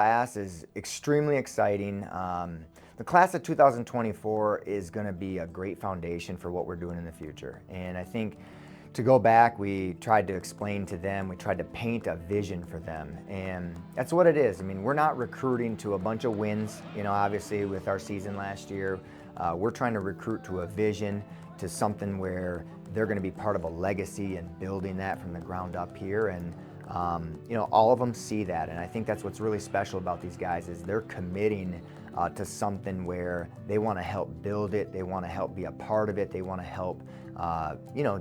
Class is extremely exciting. The class of 2024 is going to be a great foundation for what we're doing in the future. And I think to go back, we tried to explain to them, we tried to paint a vision for them. And that's what it is. I mean, we're not recruiting to a bunch of wins, obviously with our season last year. We're trying to recruit to a vision, to something where they're going to be part of a legacy and building that from the ground up here. And all of them see that, and I think that's what's really special about these guys is they're committing to something where they want to help build it, they want to help be a part of it, they want to help,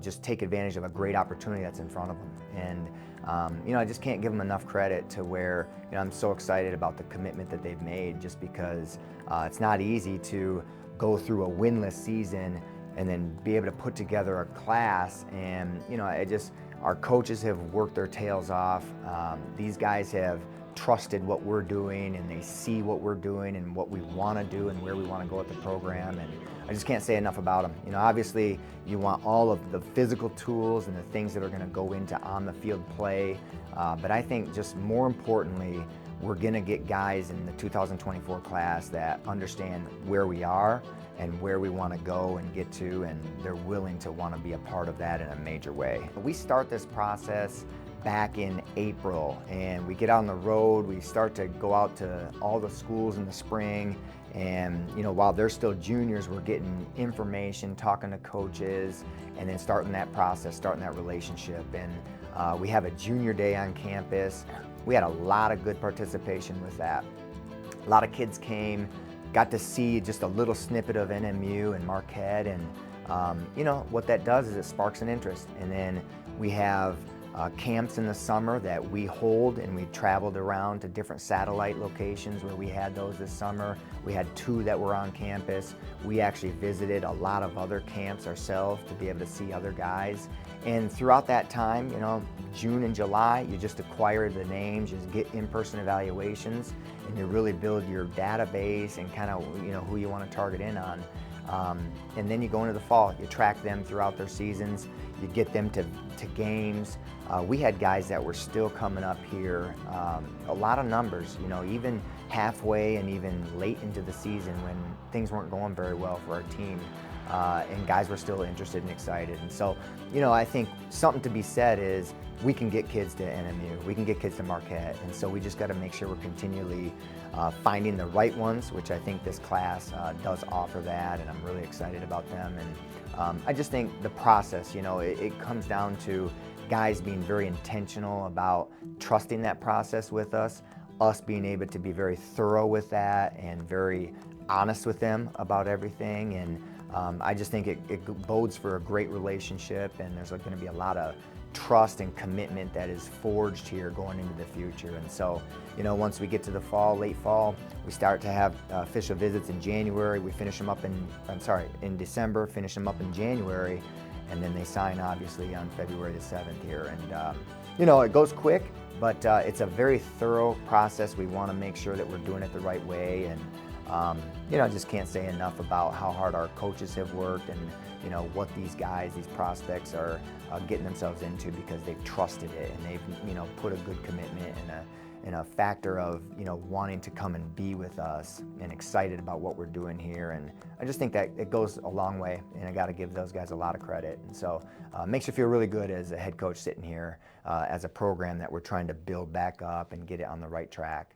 just take advantage of a great opportunity that's in front of them. And I just can't give them enough credit to where I'm so excited about the commitment that they've made, just because it's not easy to go through a winless season and then be able to put together a class. And our coaches have worked their tails off. These guys have trusted what we're doing, and they see what we're doing and what we want to do and where we want to go with the program. And I just can't say enough about them. Obviously you want all of the physical tools and the things that are going to go into on the field play. But I think just more importantly, we're going to get guys in the 2024 class that understand where we are and where we want to go and get to, and they're willing to want to be a part of that in a major way. We start this process back in April, and we get on the road, we start to go out to all the schools in the spring, and while they're still juniors, we're getting information, talking to coaches, and then starting that process, starting that relationship. And we have a junior day on campus. We had a lot of good participation with that. A lot of kids came, got to see just a little snippet of NMU and Marquette, and what that does is it sparks an interest. And then we have camps in the summer that we hold, and we traveled around to different satellite locations where we had those this summer. We had 2 that were on campus. We actually visited a lot of other camps ourselves to be able to see other guys. And throughout that time, June and July, you just acquire the names, you just get in-person evaluations, and you really build your database and kind of who you want to target in on. And then you go into the fall, you track them throughout their seasons, you get them to games. We had guys that were still coming up here, a lot of numbers, even halfway and even late into the season when things weren't going very well for our team. And guys were still interested and excited. And so, I think something to be said is we can get kids to NMU, we can get kids to Marquette, and so we just got to make sure we're continually finding the right ones, which I think this class does offer that, and I'm really excited about them. And I just think the process, it comes down to guys being very intentional about trusting that process with us being able to be very thorough with that and very honest with them about everything. And I just think it bodes for a great relationship, and there's going to be a lot of trust and commitment that is forged here going into the future. And so, once we get to the fall, late fall, we start to have official visits in January. We finish them up in December, finish them up in January, and then they sign obviously on February the 7th here. And it goes quick, but it's a very thorough process. We want to make sure that we're doing it the right way. And I just can't say enough about how hard our coaches have worked, and what these guys, these prospects are getting themselves into, because they've trusted it and they've put a good commitment and a factor of wanting to come and be with us and excited about what we're doing here. And I just think that it goes a long way, and I got to give those guys a lot of credit. And so makes you feel really good as a head coach sitting here as a program that we're trying to build back up and get it on the right track.